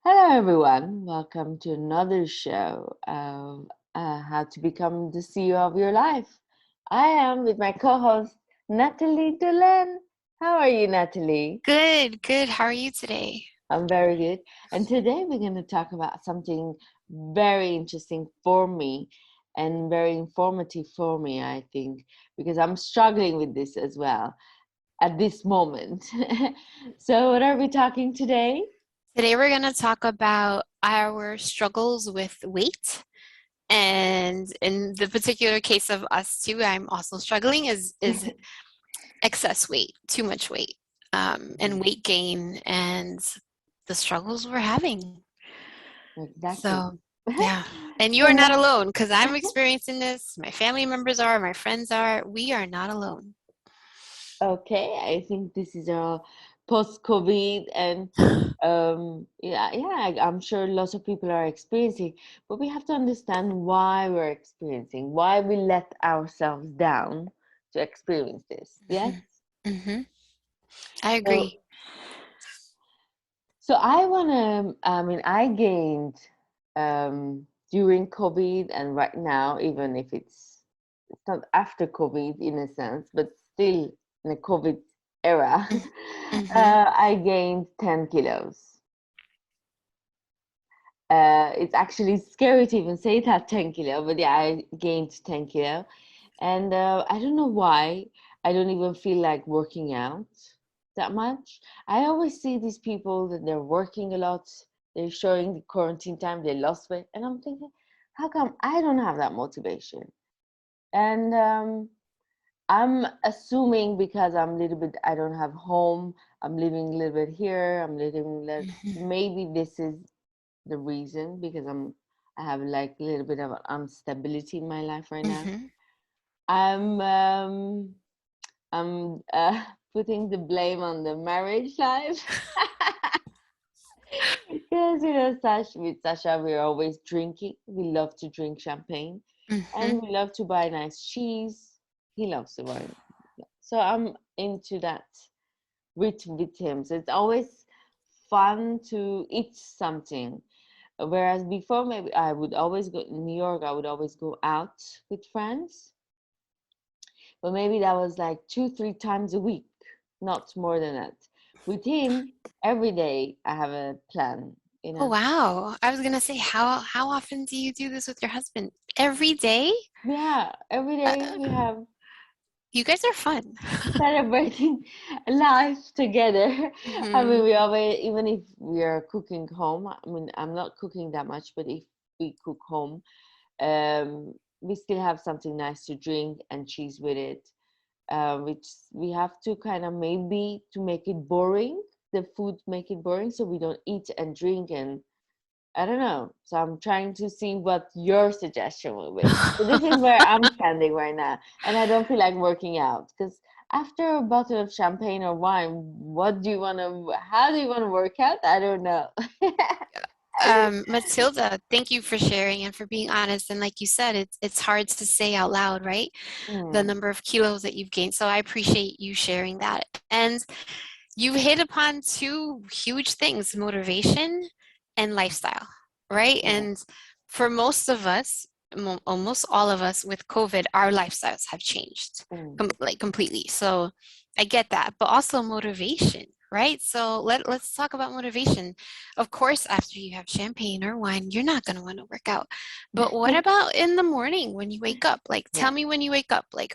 Hello, everyone. Welcome to another show of How to Become the CEO of Your Life. I am with my co host, Nathalie Delaine. How are you, Nathalie? Good, good. How are you today? I'm very good. And today we're going to talk about something very interesting for me and very informative for me, I think, because I'm struggling with this as well at this moment. So, what are we talking today? Today we're going to talk about our struggles with weight. And in the particular case of us two, I'm also struggling is excess weight, too much weight, and weight gain and the struggles we're having. Exactly. So, yeah. And you are not So, alone because I'm experiencing this. My family members are, my friends are. We are not alone. okay, I think this is a post-COVID, and I'm sure lots of people are experiencing, but we have to understand why we're experiencing, why we let ourselves down to experience this. Yes. Mm-hmm. I So, agree. I gained during COVID and right now, even if it's not after COVID in a sense, but still in a COVID era, Mm-hmm. I gained 10 kilos. It's actually scary to even say that 10 kilo, but yeah, I gained 10 kilo. And I don't know why. I don't even feel like working out that much. I always see these people that they're working a lot, they're showing the quarantine time, they lost weight. And I'm thinking, how come I don't have that motivation? And I'm assuming because I'm a little bit, I don't have home, I'm living a little bit here, maybe this is the reason because I have like a little bit of instability in my life right now. Mm-hmm. I'm um I'm putting the blame on the marriage life because with Sasha we're always drinking. We love to drink champagne Mm-hmm. and we love to buy nice cheese. He loves to buy. So I'm into that with him. So it's always fun to eat something. Whereas before, maybe I would always go in New York, I would always go out with friends. But maybe that was like 2, 3 times a week, not more than that. With him, every day I have a plan, you Oh know. wow. I was gonna say how often do you do this with your husband? Every day? Yeah, every day Uh, we have you guys are fun. celebrating life together. I Mm-hmm. mean, we always, even if we are cooking home, I mean, I'm not cooking that much, but if we cook home, we still have something nice to drink and cheese with it, which we have to kind of maybe to make it boring, the food make it boring, so we don't eat and drink and I don't know. So I'm trying to see what your suggestion will be. So this is where I'm standing right now, and I don't feel like working out because after a bottle of champagne or wine, what do you want to? How do you want to work out? I don't know. Matilda, thank you for sharing and for being honest. And like you said, it's hard to say out loud, right? The Mm, number of kilos that you've gained. So I appreciate you sharing that. And you hit upon two huge things, motivation and lifestyle, right? yeah. And for most of us, almost all of us with COVID, our lifestyles have changed Mm, like completely. So I get that, but also motivation, right? So let's talk about motivation. Of course, after you have champagne or wine, you're not going to want to work out. But what about in the morning when you wake up? Like, yeah. tell me when you wake up. Like,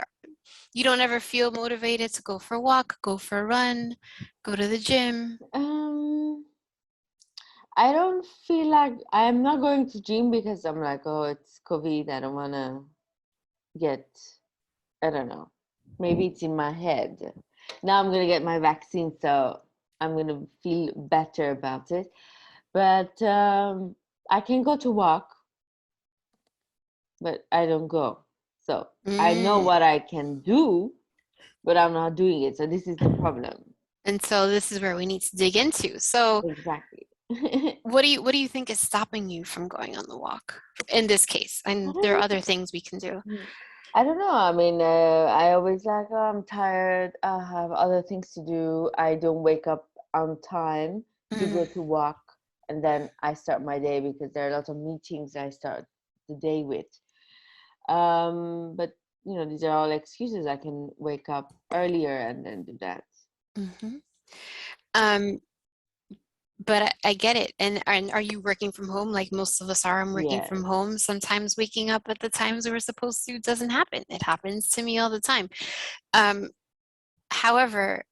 you don't ever feel motivated to go for a walk, go for a run, go to the gym. Um, I don't feel like I'm not going to gym because I'm like, oh, it's COVID. I don't want to get. I don't know. Maybe it's in my head. Now I'm gonna get my vaccine, so I'm gonna feel better about it. But I can go to walk, but I don't go. So I know Mm. what I can do, but I'm not doing it. So this is the problem. And so this is where we need to dig into. So Exactly. what do you think is stopping you from going on the walk in this case? I And there are don't other things we can do. know. I don't know. I mean, I always like, oh, I'm tired. I have other things to do. I don't wake up on time to Mm. go to walk. and then I start my day because there are a lot of meetings I start the day with. But these are all excuses. I can wake up earlier and then do that. Mm-hmm. Um, but I get it. And are you working from home? Like most of us are. I'm working from Yes. home. Sometimes waking up at the times we were supposed to doesn't happen. It happens to me all the time. Um, However,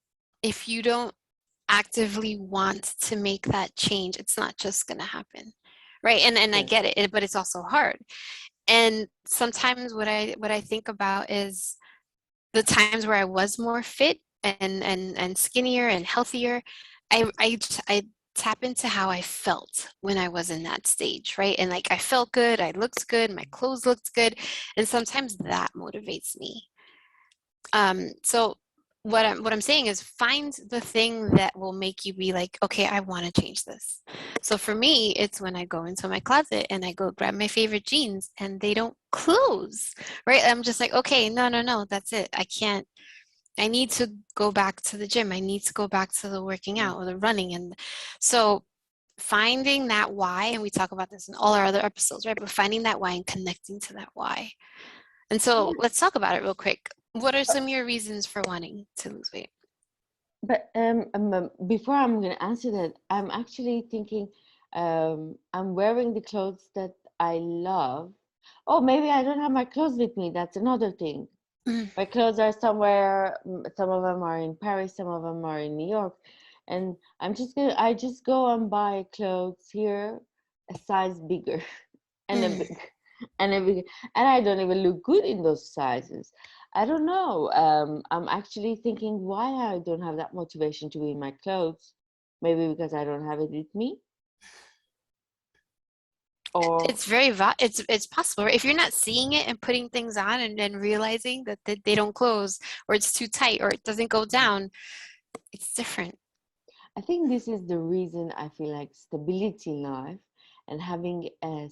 if you don't actively want to make that change, it's not just going to happen. Right. And I Yes. get it, but it's also hard. And sometimes what I think about is the times where I was more fit and skinnier and healthier. I tap into how I felt when I was in that stage, right? And like I felt good, I looked good, my clothes looked good, and sometimes that motivates me. So what I'm saying is find the thing that will make you be like, okay, I want to change this. So for me, it's when I go into my closet and I go grab my favorite jeans and they don't close, right? I'm just like, okay, no, that's it. I can't. I need to go back to the gym. I need to go back to the working out or the running. And so finding that why, and we talk about this in all our other episodes, right? But finding that why and connecting to that why. And so let's talk about it real quick. What are some of your reasons for wanting to lose weight? But before I'm going to answer that, I'm actually thinking I'm wearing the clothes that I love. Oh, maybe I don't have my clothes with me. That's another thing. Mm. My clothes are somewhere. Some of them are in Paris, some of them are in New York, and I just go and buy clothes here, a size bigger, and a Mm. big, and a big, and I don't even look good in those sizes. I don't know. I'm actually thinking why I don't have that motivation to be in my clothes. Maybe because I don't have it with me, or It's it's possible. Right? If you're not seeing it and putting things on and then realizing that they don't close or it's too tight or it doesn't go down, it's different. I think this is the reason I feel like stability in life and having a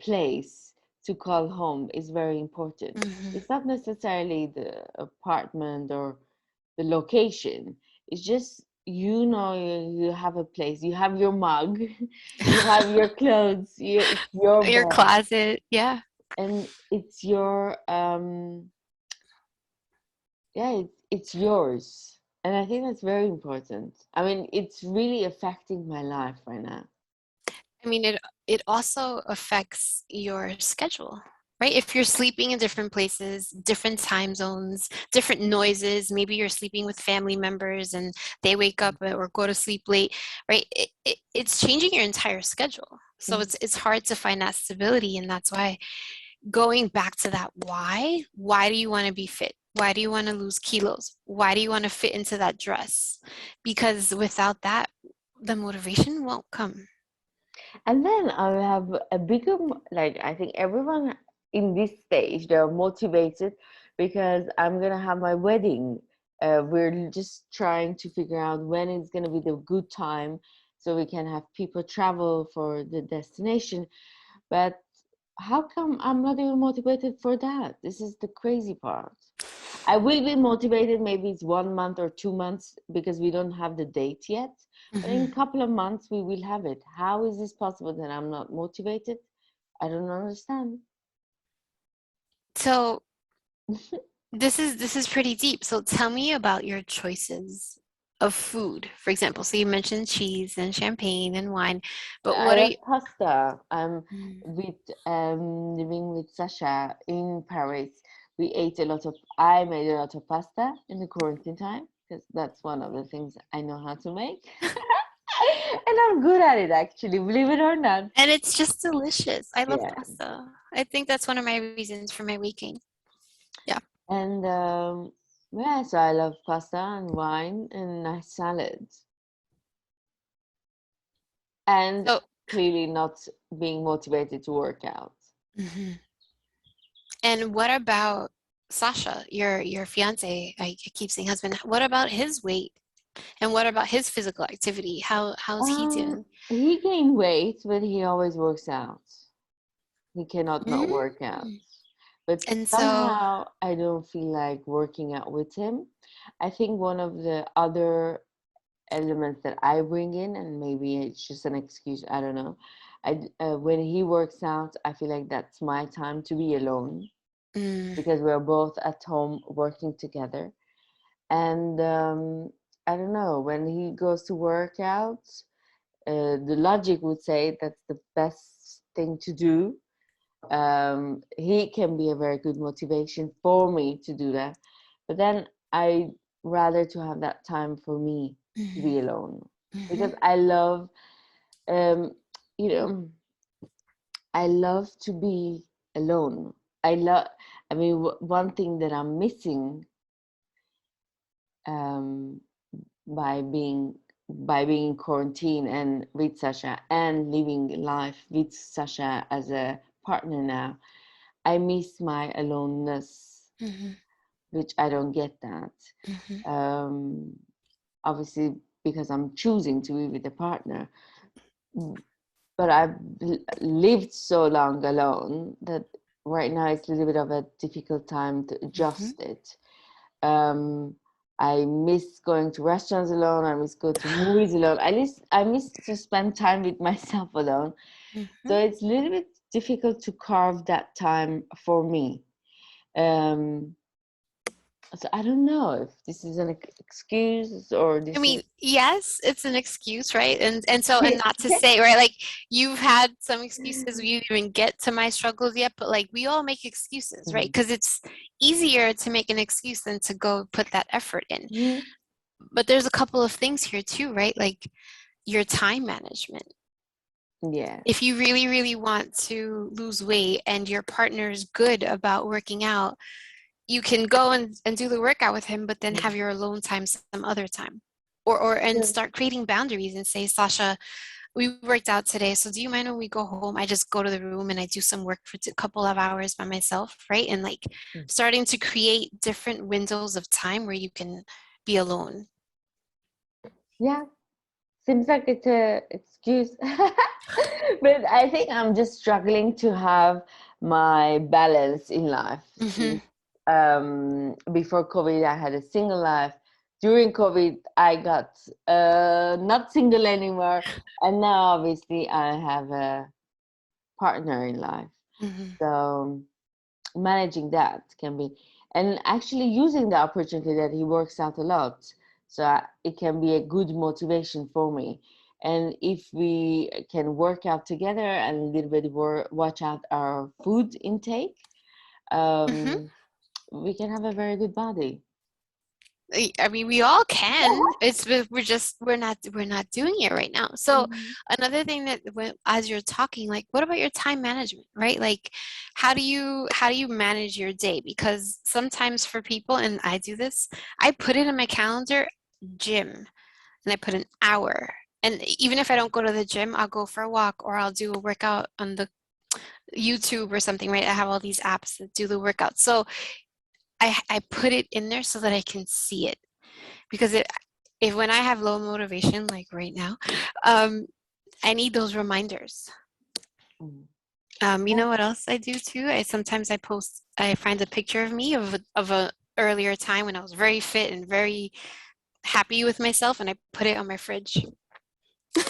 place to call home is very important. Mm-hmm. It's not necessarily the apartment or the location. It's just you have a place. You have your mug, you have your clothes. It's your Your bed, closet, yeah. and it's your yeah, it's yours. And I think that's very important. I mean, it's really affecting my life right now. I mean, it also affects your schedule, right? If you're sleeping in different places, different time zones, different noises, maybe you're sleeping with family members and they wake up or go to sleep late, right? It's changing your entire schedule. So Mhm. it's hard to find that stability, and that's why going back to that why do you want to be fit? Why do you want to lose kilos? Why do you want to fit into that dress? Because without that, the motivation won't come. And then I have a bigger, like, I think everyone in this stage, they're motivated because I'm going to have my wedding. We're just trying to figure out when it's going to be the good time so we can have people travel for the destination. But how come I'm not even motivated for that? This is the crazy part. I will be motivated. Maybe it's 1 month or 2 months because we don't have the date yet. But in a Mhm. couple of months, we will have it. How is this possible that I'm not motivated? I don't understand. So this is pretty deep. So tell me about your choices of food, for example. So you mentioned cheese and champagne and wine, but I what are love you? pasta. Mm. With living with Sasha in Paris. We ate a lot of. I made a lot of pasta in the quarantine time because that's one of the things I know how to make. And I'm good at it actually, believe it or not. And it's just delicious. I love Yeah. pasta. I think that's one of my reasons for my weight gain. Yeah. And yeah, so I love pasta and wine and nice salads. And So, clearly not being motivated to work out. mhm. And what about Sasha, your fiance? I keep saying husband. What about his weight? And what about his physical activity? How's he doing? He gained weight, but he always works out. He cannot not Mm. work out. But And so, somehow I don't feel like working out with him. I think one of the other elements that I bring in, and maybe it's just an excuse. I don't know. When he works out, I feel like that's my time to be alone because we're both at home working together. And I don't know, when he goes to work out, the logic would say that's the best thing to do. He can be a very good motivation for me to do that. But then I rather to have that time for me to be alone because I love, um, you know, I love to be alone. I mean, one thing that I'm missing um, by being in quarantine and with Sasha and living life with Sasha as a partner now, I miss my aloneness, which I don't get that. Obviously, because I'm choosing to be with a partner, but I've lived so long alone that right now it's a little bit of a difficult time to adjust it. I miss going to restaurants alone. I miss going to movies alone. I miss to spend time with myself alone. So it's a little bit difficult to carve that time for me. So I don't know if this is an excuse or I this mean, is. yes, it's an excuse, right? And not to say, right, like you've had some excuses, we didn't even get to my struggles yet, but like we all make excuses, right? Because it's easier to make an excuse than to go put that effort in. Mhm. But there's a couple of things here too, right? Like your time management. Yeah. If you really, really want to lose weight and your partner is good about working out, you can go and do the workout with him, but then have your alone time some other time. And Yeah. start creating boundaries and say, Sasha, we worked out today, so do you mind when we go home, I just go to the room and I do some work for a couple of hours by myself, right? And like starting to create different windows of time where you can be alone. Yeah. Seems like it's a excuse. But I think I'm just struggling to have my balance in life. Since before COVID, I had a single life. During COVID, I got not single anymore, and now obviously I have a partner in life. So managing that can be, and actually using the opportunity that he works out a lot, so it can be a good motivation for me. And if we can work out together and a little bit watch out our food intake, we can have a very good body. I mean, we all can. We're not doing it right now. So Mhm. another thing that as you're talking, like, what about your time management, right? Like, how do you manage your day? Because sometimes for people, and I do this, I put it in my calendar, gym, and I put an hour. And even if I don't go to the gym, I'll go for a walk or I'll do a workout on the YouTube or something, right? I have all these apps that do the workout. So I put it in there so that I can see it because if when I have low motivation, like right now, um, I need those reminders. Mhm. You know what else I do too? I find a picture of me of a earlier time when I was very fit and very happy with myself, and I put it on my fridge.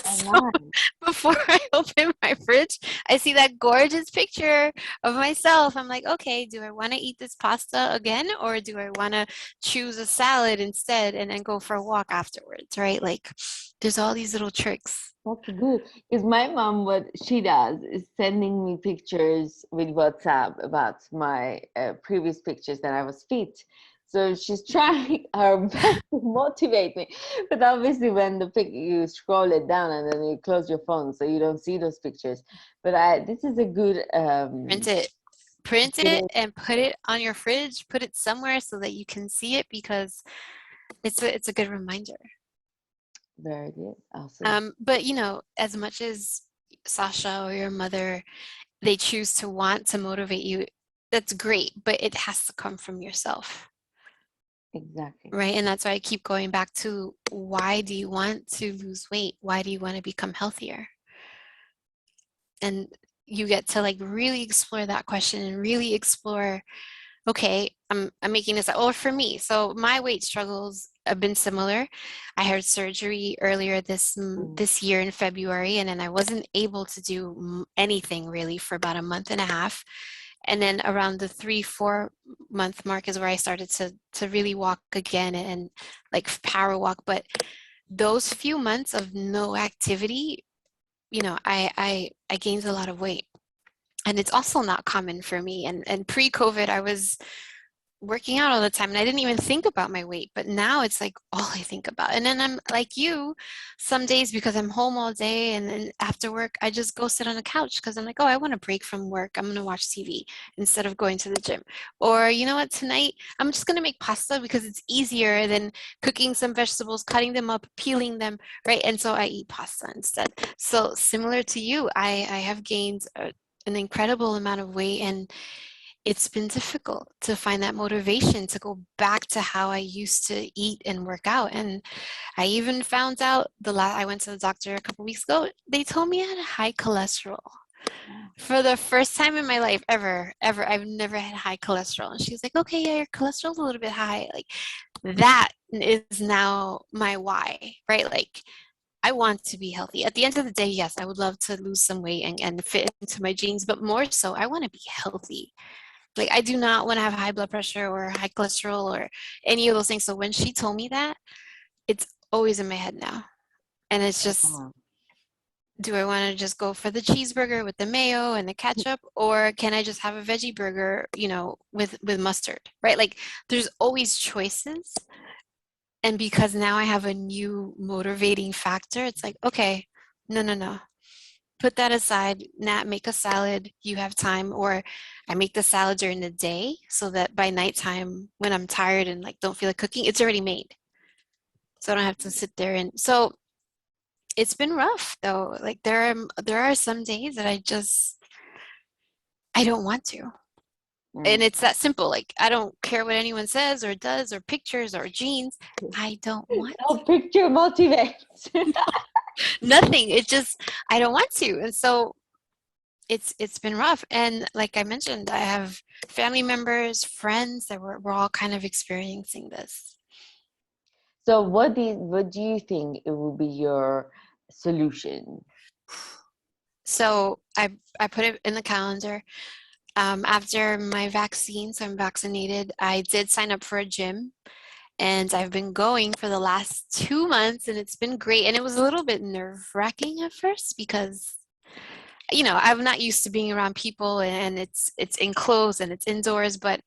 Oh, So nice. before I open my fridge, I see that gorgeous picture of myself. I'm like, okay, do I want to eat this pasta again, or do I want to choose a salad instead and then go for a walk afterwards, right? Like, there's all these little tricks. That's good. Because my mom, what she does is sending me pictures with WhatsApp about my previous pictures that I was fit. So she's trying her best to motivate me. But obviously, when the pic you scroll it down and then you close your phone, so you don't see those pictures. But this is a good Print it. Print it good. and put it on your fridge. Put it somewhere so that you can see it because it's a good reminder. Very good. Awesome. But as much as Sasha or your mother, they choose to want to motivate you, that's great, but it has to come from yourself, Exactly. right? And that's why I keep going back to, why do you want to lose weight? Why do you want to become healthier? And you get to like really explore that question and really explore, okay, I'm making this, or for me, so my weight struggles, have been similar. I had surgery earlier Mm. this year in February, and then I wasn't able to do anything really for about a month and a half. And then around the 3, 4 month mark is where I started to really walk again and like power walk. But those few months of no activity, I gained a lot of weight. And it's also not common for me. And pre-COVID, I was working out all the time and I didn't even think about my weight, but now it's like all I think about. And then I'm like you, some days because I'm home all day and then after work, I just go sit on the couch because I'm like, oh, I want a break from work. I'm going to watch TV instead of going to the gym. Or you know what, tonight I'm just going to make pasta because it's easier than cooking some vegetables, cutting them up, peeling them, right? And so I eat pasta instead. So similar to you, I have gained an incredible amount of weight, and it's been difficult to find that motivation to go back to how I used to eat and work out. And I even found out I went to the doctor a couple weeks ago. They told me I had high cholesterol. For the first time in my life ever, I've never had high cholesterol. And she's like, okay, yeah, your cholesterol's a little bit high. Like that is now my why, right? Like I want to be healthy. At the end of the day, yes, I would love to lose some weight and fit into my jeans, but more so, I want to be healthy. Like I do not want to have high blood pressure or high cholesterol or any of those things. So when she told me that, it's always in my head now. And it's just, Oh. do I want to just go for the cheeseburger with the mayo and the ketchup, or can I just have a veggie burger, with mustard, right? Like there's always choices. And because now I have a new motivating factor, it's like, okay, no, no, no. Put that aside, Nat, make a salad, you have time, or I make the salad during the day so that by nighttime when I'm tired and like don't feel like cooking, it's already made. So I don't have to sit there. And so it's been rough though. Like there are some days that I don't want to. And Mm. it's that simple. Like I don't care what anyone says or does or pictures or jeans. I don't want No picture motivates. nothing. It just I don't want to. And so it's been rough. And like I mentioned, I have family members, friends that we're all kind of experiencing this. So what do you think it will be your solution? So I put it in the calendar. After my vaccine, so I'm vaccinated, I did sign up for a gym and I've been going for the last 2 months and it's been great. And it was a little bit nerve-wracking at first because I'm not used to being around people and it's enclosed and it's indoors, but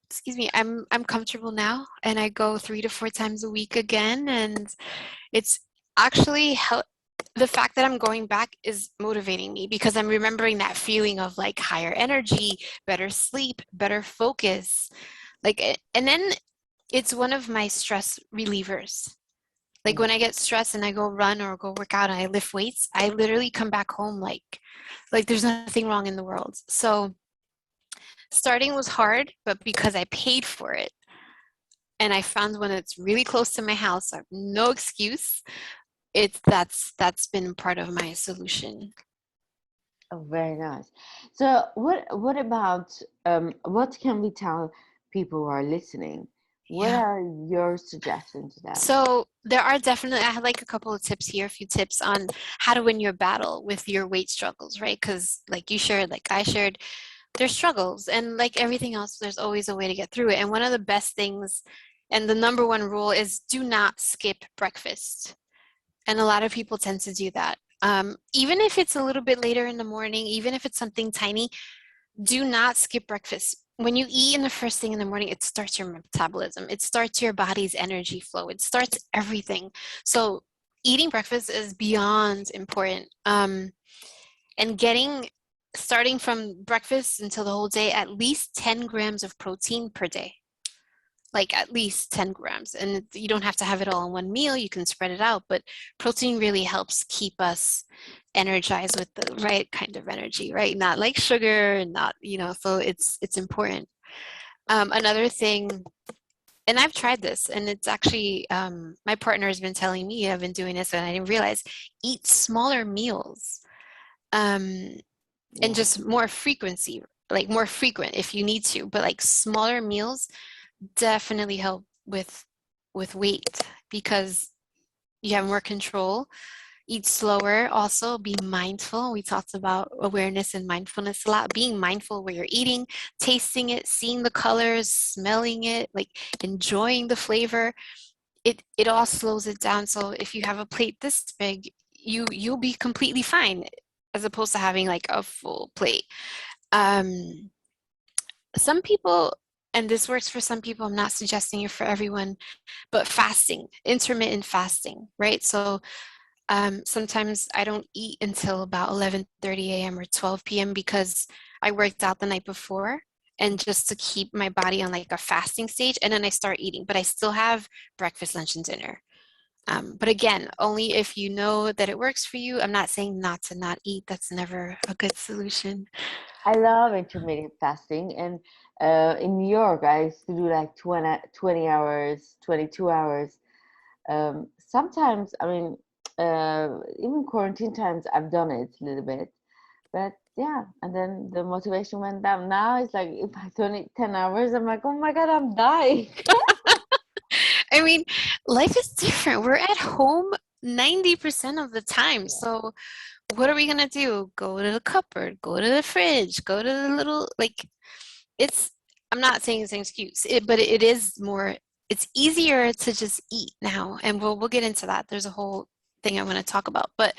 excuse me, I'm comfortable now and I go 3 to 4 times a week again. And it's actually the fact that I'm going back is motivating me because I'm remembering that feeling of like higher energy, better sleep, better focus. And then it's one of my stress relievers. Like Mm. when I get stressed and I go run or go work out and I lift weights, I literally come back home like there's nothing wrong in the world. So starting was hard, but because I paid for it and I found one that's really close to my house, I have no excuse. That's been part of my solution. Oh, very nice. So what about what can we tell people who are listening? What Yeah. are your suggestions to them? So there are definitely, I had like a couple of tips here, a few tips on how to win your battle with your weight struggles, right? Because like you shared, like I shared, there's struggles and like everything else, there's always a way to get through it. And one of the best things and the number one rule is do not skip breakfast. And a lot of people tend to do that. Even if it's a little bit later in the morning, even if it's something tiny, do not skip breakfast. When you eat in the first thing in the morning, it starts your metabolism, it starts your body's energy flow, it starts everything. So eating breakfast is beyond important. And starting from breakfast until the whole day, at least 10 grams of protein per day, like at least 10 grams. And you don't have to have it all in one meal, you can spread it out, but protein really helps keep us energized with the right kind of energy, right? Not like sugar and not, so it's important. Another thing, and I've tried this, and it's actually my partner has been telling me, I've been doing this and I didn't realize, eat smaller meals, and Yeah. just more frequency, like more frequent if you need to, but like smaller meals definitely help with with weight because you have more control. Eat slower, also be mindful. We talked about awareness and mindfulness a lot. Being mindful where you're eating, tasting it, seeing the colors, smelling it, like enjoying the flavor. It all slows it down. So if you have a plate this big, you'll be completely fine as opposed to having like a full plate. Um, some people, and this works for some people, I'm not suggesting it for everyone, but fasting, intermittent fasting, right? So sometimes I don't eat until about 11:30 a.m. or 12 p.m. because I worked out the night before and just to keep my body on like a fasting stage, and then I start eating, but I still have breakfast, lunch, and dinner. But again, only if you know that it works for you. I'm not saying not to not eat. That's never a good solution. I love intermittent fasting, and in New York, I used to do like 20 hours, 22 hours. Sometimes, I mean, even quarantine times, I've done it a little bit, but yeah, and then the motivation went down. Now it's like if I don't eat 10 hours, I'm like, oh my God, I'm dying. I mean, life is different. We're at home 90% of the time. Yeah, So what are we gonna do? Go to the cupboard, go to the fridge, go to the little like it's I'm not saying it's an excuse, but it is more it's easier to just eat now. And we'll get into that. There's a whole thing I want to talk about. But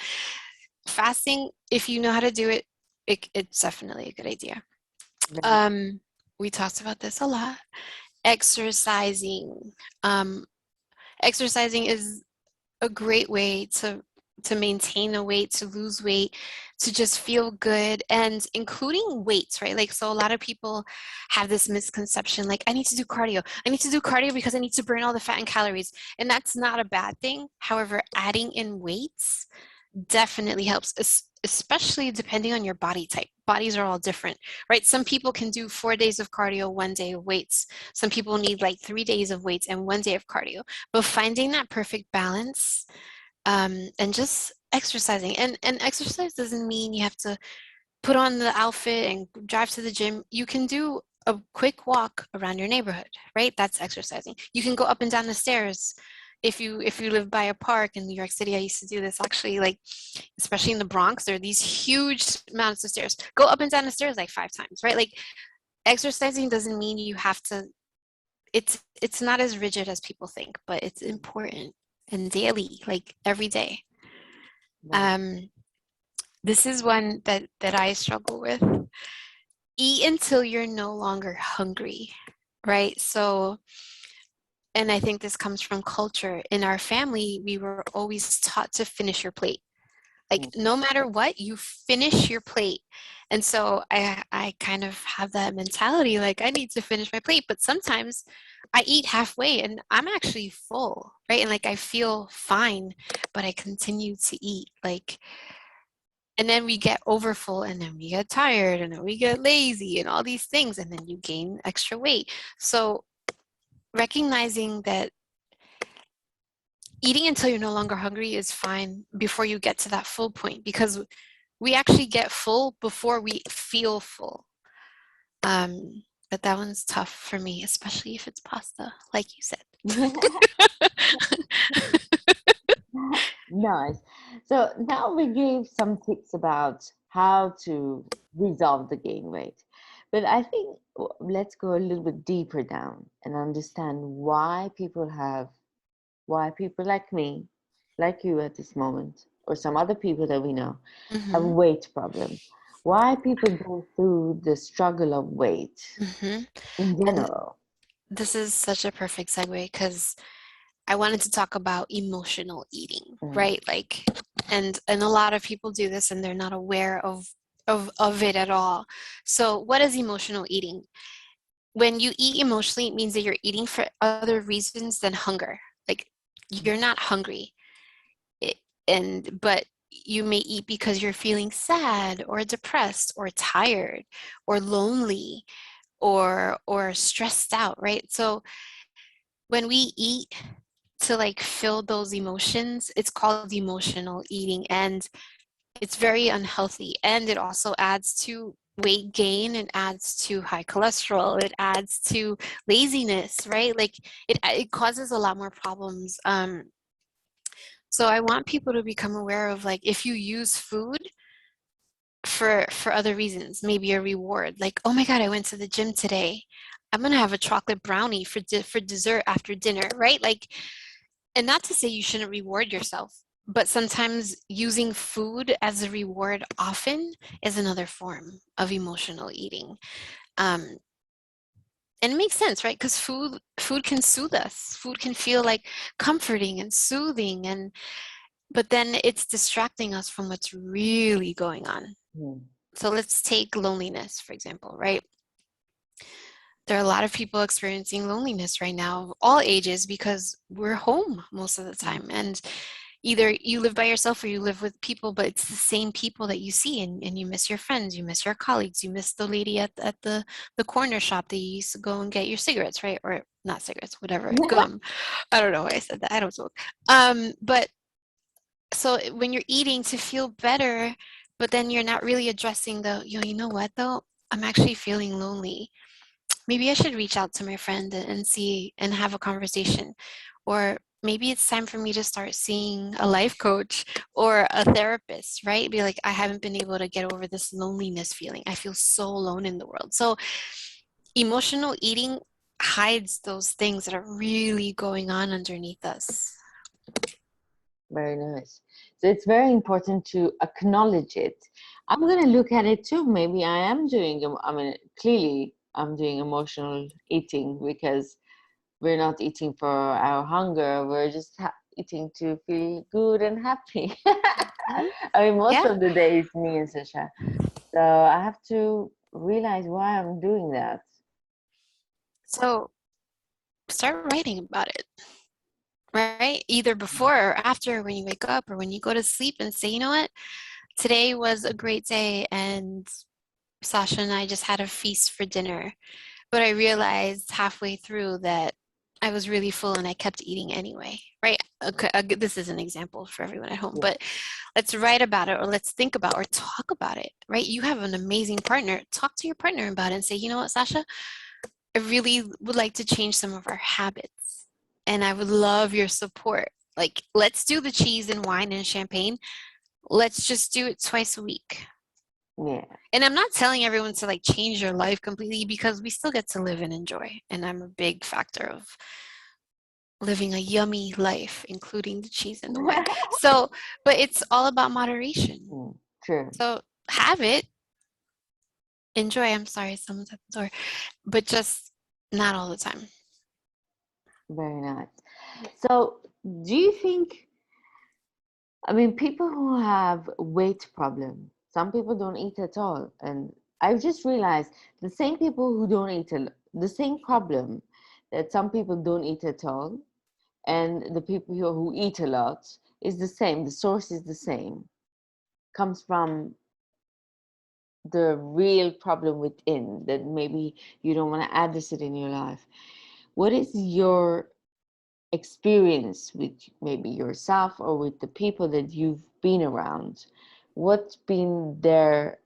fasting, if you know how to do it, it's definitely a good idea. very Um, we talked about this a lot. Exercising. Um, exercising is a great way to maintain a weight, to lose weight, to just feel good, and including weights, right? Like, so a lot of people have this misconception, like, I need to do cardio. I need to do cardio because I need to burn all the fat and calories. And that's not a bad thing. However, adding in weights definitely helps, especially depending on your body type. Bodies are all different, right? Some people can do 4 days of cardio, 1 day of weights. Some people need like 3 days of weights and 1 day of cardio. But finding that perfect balance and just exercising. And exercise doesn't mean you have to put on the outfit and drive to the gym. You can do a quick walk around your neighborhood, right? That's exercising. You can go up and down the stairs. If you live by a park in New York City, I used to do this actually, like especially in the Bronx, there are these huge amounts of stairs. Go up and down the stairs like 5 times, right? Like exercising doesn't mean you have to, it's not as rigid as people think, but it's important and daily, like every day. nice. Um, this is one that I struggle with. Eat until you're no longer hungry, right? So, and I think this comes from culture. In our family, we were always taught to finish your plate. Like Mm. no matter what, you finish your plate. And so I kind of have that mentality, like I need to finish my plate. But sometimes I eat halfway and I'm actually full, right? And like I feel fine, but I continue to eat. Like, and then we get overfull and then we get tired and then we get lazy and all these things, and then you gain extra weight. So recognizing that eating until you're no longer hungry is fine before you get to that full point, because we actually get full before we feel full. But that one's tough for me, especially if it's pasta, like you said. Nice. So now we gave some tips about how to resolve the gain weight. But I think let's go a little bit deeper down and understand why people like me, like you at this moment, or some other people that we know, have Mm-hmm. weight problems. Why people go through the struggle of weight Mm-hmm. in And general. this is such a perfect segue because I wanted to talk about emotional eating, Mm, right? Like, and a lot of people do this and they're not aware of it at all. So, what is emotional eating? When you eat emotionally, it means that you're eating for other reasons than hunger. Like, you're not hungry, it, and but you may eat because you're feeling sad or depressed or tired or lonely or stressed out, right? So when we eat to like fill those emotions, it's called emotional eating, and it's very unhealthy, and it also adds to weight gain, it adds to high cholesterol, it adds to laziness, right? Like it causes a lot more problems. So I want people to become aware of, like, if you use food for other reasons, maybe a reward, like, oh my God, I went to the gym today. I'm gonna have a chocolate brownie for dessert after dinner, right? Like, and not to say you shouldn't reward yourself, but sometimes using food as a reward often is another form of emotional eating. Um, and it makes sense, right? Because food can soothe us. Food can feel like comforting and soothing, and but then it's distracting us from what's really going on. Mm. So let's take loneliness, for example, right? There are a lot of people experiencing loneliness right now, all ages, because we're home most of the Mm. time. And either you live by yourself or you live with people, but it's the same people that you see, and you miss your friends, you miss your colleagues, you miss the lady at the corner shop that you used to go and get your cigarettes, right? Or not cigarettes, whatever, gum. I don't know why I said that. I don't smoke. But so when you're eating to feel better, but then you're not really addressing the, you know what though? I'm actually feeling lonely. Maybe I should reach out to my friend and see and have a conversation. Or maybe it's time for me to start seeing a life coach or a therapist, right? Be like, I haven't been able to get over this loneliness feeling. I feel so alone in the world. So emotional eating hides those things that are really going on underneath us. Very nice. So it's very important to acknowledge it. I'm going to look at it too. Maybe I am doing, I mean, clearly I'm doing emotional eating because we're not eating for our hunger. We're just eating to feel good and happy. Mhm. I mean, most Yeah. of the day it's me and Sasha. So I have to realize why I'm doing that. So start writing about it, right? Either before or after, when you wake up or when you go to sleep, and say, you know what? Today was a great day, and Sasha and I just had a feast for dinner. But I realized halfway through that I was really full and I kept eating anyway, right? Okay, this is an example for everyone at home, Yeah. but let's write about it, or let's think about or talk about it, right? You have an amazing partner. Talk to your partner about it and say, you know what, Sasha, I really would like to change some of our habits and I would love your support. Like, let's do the cheese and wine and champagne. Let's just do it twice a week. Yeah. And I'm not telling everyone to like change your life completely, because we still get to live and enjoy. And I'm a big factor of living a yummy life, including the cheese and the wine. So, but it's all about moderation. Mm, true. So have it, enjoy. I'm sorry, someone's at the door, but just not all the time. Very nice. So, do you think, I mean, people who have weight problem, some people don't eat at all. And I've just realized the same people who don't eat, the same problem that some people don't eat at all, and the people who eat a lot is the same. The source is the same. Comes from the real problem within that maybe you don't want to address it in your life. What is your experience with maybe yourself or with the people that you've been around? What's been their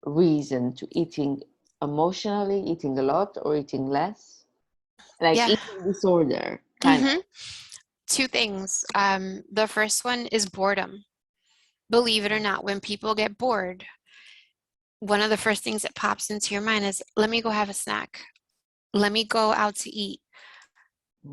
reason to eating emotionally, eating a lot or eating less? Like Yeah. eating disorder, kind Mm-hmm. of. Two things. The first one is boredom. Believe it or not, when people get bored, one of the first things that pops into your mind is, let me go have a snack. Let me go out to eat.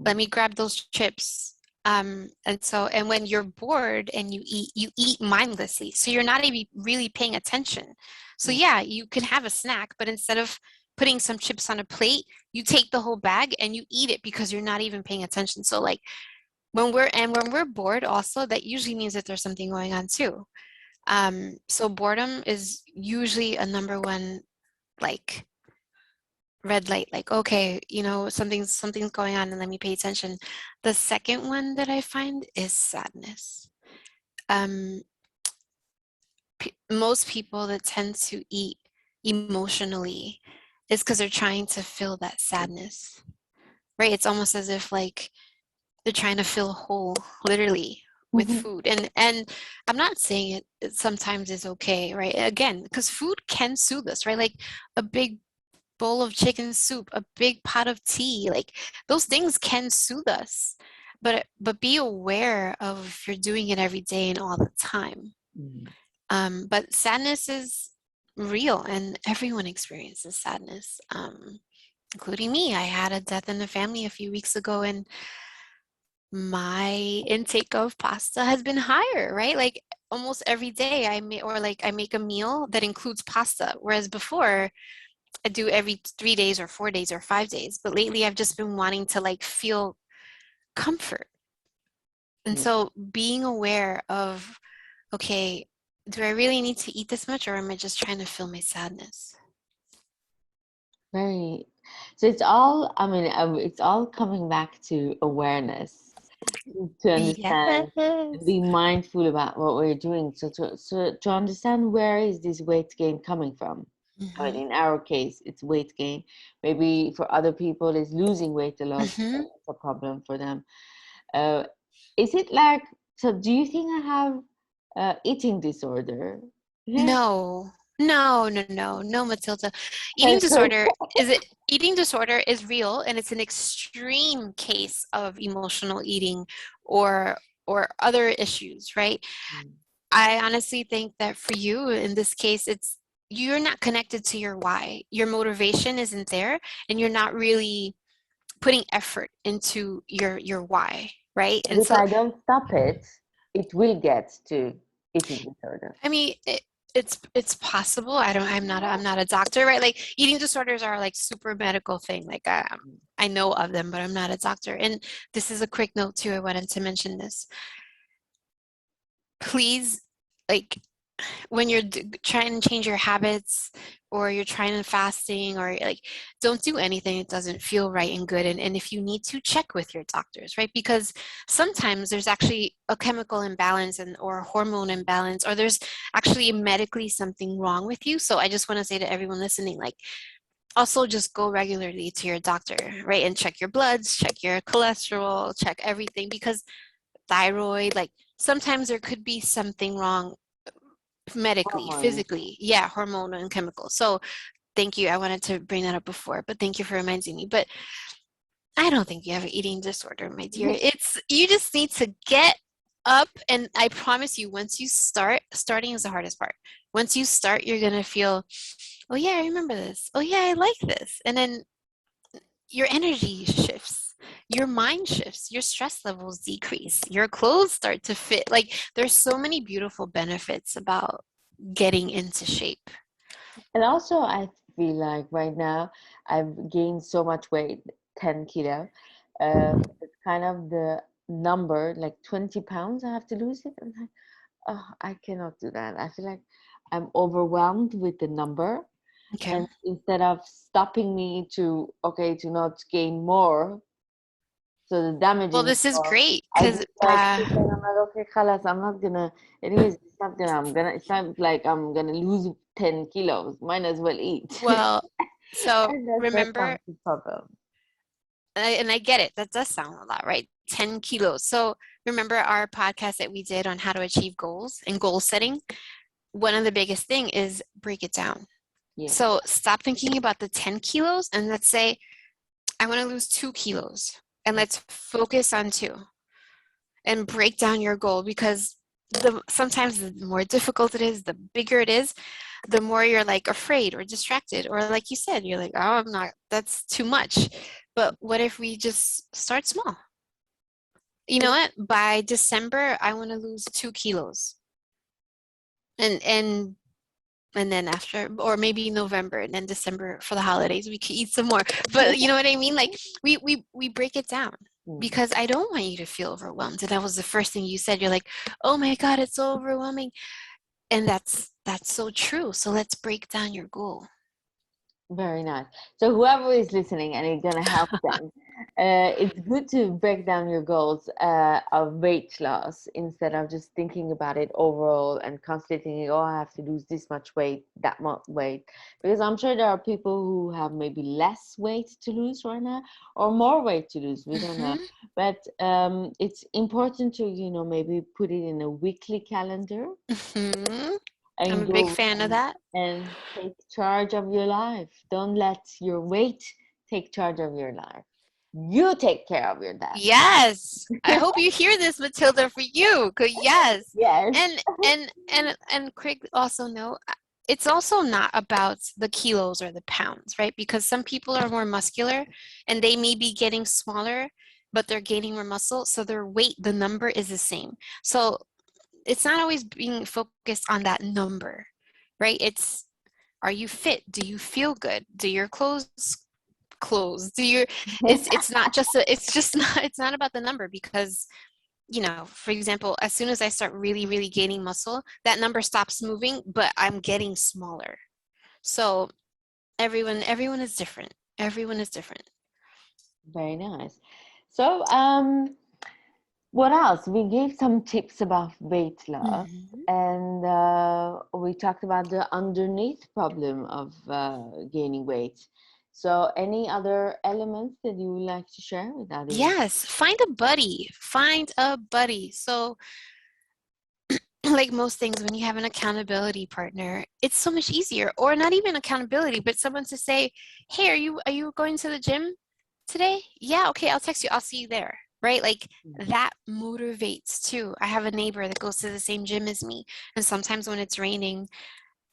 Let me grab those chips. And when you're bored and you eat mindlessly. So you're not even really paying attention. So Mm, yeah, you can have a snack, but instead of putting some chips on a plate, you take the whole bag and you eat it because you're not even paying attention. So like when we're bored also, that usually means that there's something going on too. So boredom is usually a number one, like, red light, like, okay, something's going on and let me pay attention. The second one that I find is sadness. um Most people that tend to eat emotionally is because they're trying to fill that sadness, right? It's almost as if like they're trying to fill a hole, literally, with food. And I'm not saying it sometimes is okay, right? Again, because food can soothe us, right? Like a big bowl of chicken soup, a big pot of tea, like those things can soothe us. But be aware of if you're doing it every day and all the time. Mm. But sadness is real, and everyone experiences sadness, including me. I had a death in the family a few weeks ago, and my intake of pasta has been higher, right? Like almost every day I make a meal that includes pasta, whereas before I do every 3 days or 4 days or 5 days. But lately I've just been wanting to like feel comfort. And Yeah. so being aware of, okay, do I really need to eat this much, or am I just trying to feel my sadness? Very. So it's all, I mean, it's all coming back to awareness, to understand, and Yes. be mindful about what we're doing. So to understand where is this weight gain coming from. I Mm-hmm. mean, in our case, it's weight gain. Maybe for other people, it's losing weight a lot. Mm-hmm. It's a problem for them. Uh, is it like, so do you think I have eating disorder? Yeah. No, no, Matilda. Okay, cool. Eating disorder is real, and it's an extreme case of emotional eating or other issues, right? Mm. I honestly think that for you in this case, it's you're not connected to your why. Your motivation isn't there, and you're not really putting effort into your why, right? But And if so I don't stop it, it will get to eating disorder. I mean, it's possible. I'm not a doctor, right? Like eating disorders are like super medical thing. Like I know of them, but I'm not a doctor. And this is a quick note too. I wanted to mention this. Please, like when you're trying to change your habits, or you're trying to fasting, or like don't do anything that doesn't feel right and good. And if you need to, check with your doctors, right? Because sometimes there's actually a chemical imbalance and or a hormone imbalance, or there's actually medically something wrong with you. So I just want to say to everyone listening, like also just go regularly to your doctor, right? And check your bloods, check your cholesterol, check everything, because thyroid, like sometimes there could be something wrong medically, Hormones. physically, yeah, hormonal and chemical. So thank you. I wanted to bring that up before, but thank you for reminding me. But I don't think you have an eating disorder, my dear. It's you just need to get up, and I promise you, once you start, starting is the hardest part. Once you start, you're gonna feel, oh yeah, I remember this. Oh yeah, I like this. And then your energy shifts, your mind shifts, your stress levels decrease, your clothes start to fit. Like there's so many beautiful benefits about getting into shape. And also, I feel like right now I've gained so much weight, 10 kilo. It's kind of the number, like 20 pounds, I have to lose it. I'm like, oh, I cannot do that. I feel like I'm overwhelmed with the number. Okay. And instead of stopping me to, okay, to not gain more, so the Well, damaging this is more, great I because just like sit there and I'm like, okay, Khalas, I'm not gonna, anyways, it's not like I'm gonna lose 10 kilos. Might as well eat. well, so And that's where remember, comes the problem. and I get it, that does sound a lot, right? 10 kilos. So remember our podcast that we did on how to achieve goals and goal setting? One of the biggest thing is break it down. Yes. So stop thinking about the 10 kilos, and let's say I want to lose 2 kilos, and let's focus on two and break down your goal, because sometimes the more difficult it is, the bigger it is, the more you're like afraid or distracted, or like you said, you're like, oh, I'm not, that's too much. But what if we just start small? You know what? By December, I want to lose 2 kilos. And then after, or maybe November, and then December for the holidays, we could eat some more. But you know what I mean? Like we break it down, Mm. because I don't want you to feel overwhelmed. And that was the first thing you said. You're like, oh my God, it's so overwhelming. And that's so true. So let's break down your goal. Very nice. So whoever is listening and it's gonna help them, It's good to break down your goals of weight loss instead of just thinking about it overall and constantly thinking, oh, I have to lose this much weight, that much weight. Because I'm sure there are people who have maybe less weight to lose right now or more weight to lose. We don't know. Hmm. But it's important to, maybe put it in a weekly calendar Hmm. I'm and a big go fan of that. and take charge of your life. Don't let your weight take charge of your life. You take care of your life. Yes. I hope you hear this, Matilda, for you. 'Cause yes. Yes. And Craig also know it's also not about the kilos or the pounds, right? Because some people are more muscular and they may be getting smaller, but they're gaining more muscle. So their weight, the number is the same. So it's not always being focused on that number, right? It's, are you fit? Do you feel good? Do your clothes? Do you, it's not just it's just not, it's not about the number because, for example, as soon as I start really, really gaining muscle, that number stops moving, but I'm getting smaller. So everyone is different. Everyone is different. Very nice. So, what else? We gave some tips about weight loss, Mhm. and we talked about the underneath problem of gaining weight. So, any other elements that you would like to share with the audience? Yes, find a buddy. Find a buddy. So like most things, when you have an accountability partner, it's so much easier. Or not even accountability, but someone to say, hey, are you going to the gym today? Yeah, okay, I'll text you. I'll see you there. Right? Like that motivates too. I have a neighbor that goes to the same gym as me. And sometimes when it's raining,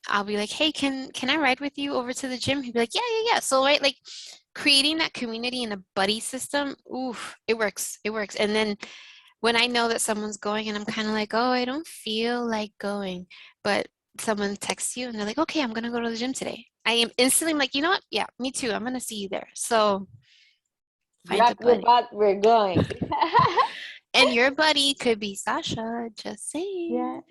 I'll be like, hey, can I ride with you over to the gym? He'd be like, yeah, yeah, yeah. So right, like creating that community and a buddy system, oof, it works. It works. And then when I know that someone's going and I'm kind of like, oh, I don't feel like going, but someone texts you and they're like, okay, I'm gonna go to the gym today. I am instantly like, you know what? Yeah, me too. I'm gonna see you there. So find a Rock your buddy. butt, we're going. And your buddy could be Sasha, just Yeah, saying.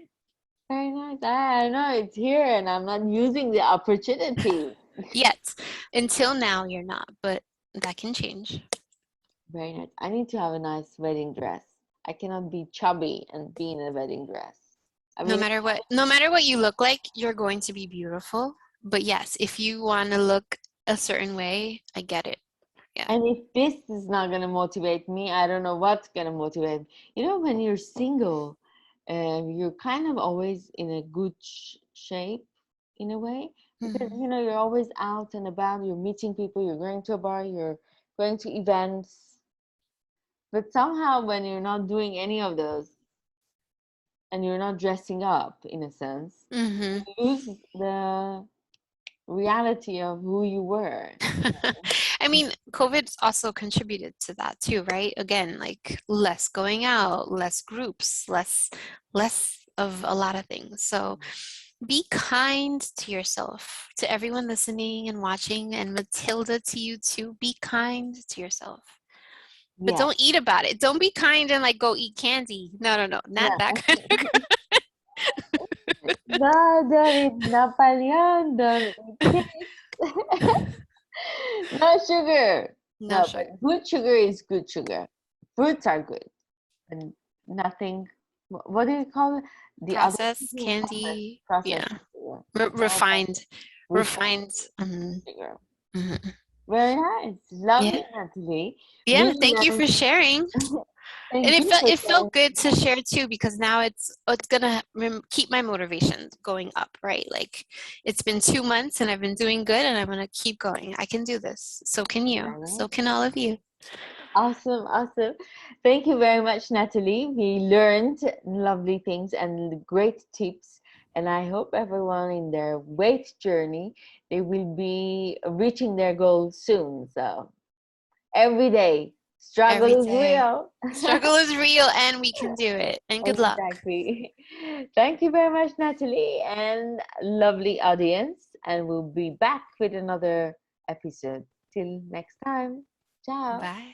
very nice. I know it's here and I'm not using the opportunity. Yet, until now, you're not, but that can change. Very nice. I need to have a nice wedding dress. I cannot be chubby and be in a wedding dress. I No mean, matter what, no matter what you look like, you're going to be beautiful. But yes, if you want to look a certain way, I get it. Yeah. and if this is not gonna motivate me, I don't know what's gonna motivate me. When you're single, you're kind of always in a good shape in a way because Mhm. you're always out and about. You're meeting people. You're going to a bar. You're going to events. But somehow, when you're not doing any of those and you're not dressing up, in a sense, you Mhm. lose the reality of who you were. I mean, COVID's also contributed to that too, right? Again, like less going out, less groups, less of a lot of things. So be kind to yourself, to everyone listening and watching, and Matilda, to you too. Be kind to yourself. But Yeah. don't eat about it. Don't be kind and like go eat candy. No, no, no, not that No. kind of. No, don't eat Napoleon, don't eat cakes. No sugar. No No, but sugar. good sugar is good sugar. Fruits are good, and nothing. What do you call it? The other Processed sugar, candy. Yeah. processed sugar. No, but Refined. refined Refined. sugar. Mhm. Very nice. Yeah. Lovely, Natalie. We Yeah. Thank you learned. for sharing. And Thank it you felt for it sharing. felt good to share too because now it's gonna keep my motivation going up, right? Like it's been 2 months and I've been doing good and I'm gonna keep going. I can do this. So can you. Very So nice. can all of you. Awesome, awesome. Thank you very much, Natalie. We learned lovely things and great tips. And I hope everyone in their weight journey, they will be reaching their goals soon. So every day, struggle Every is day. real. Struggle is real and we can do it. And good luck. Exactly. Thank you very much, Natalie, and lovely audience. And we'll be back with another episode. Till next time. Ciao. Bye.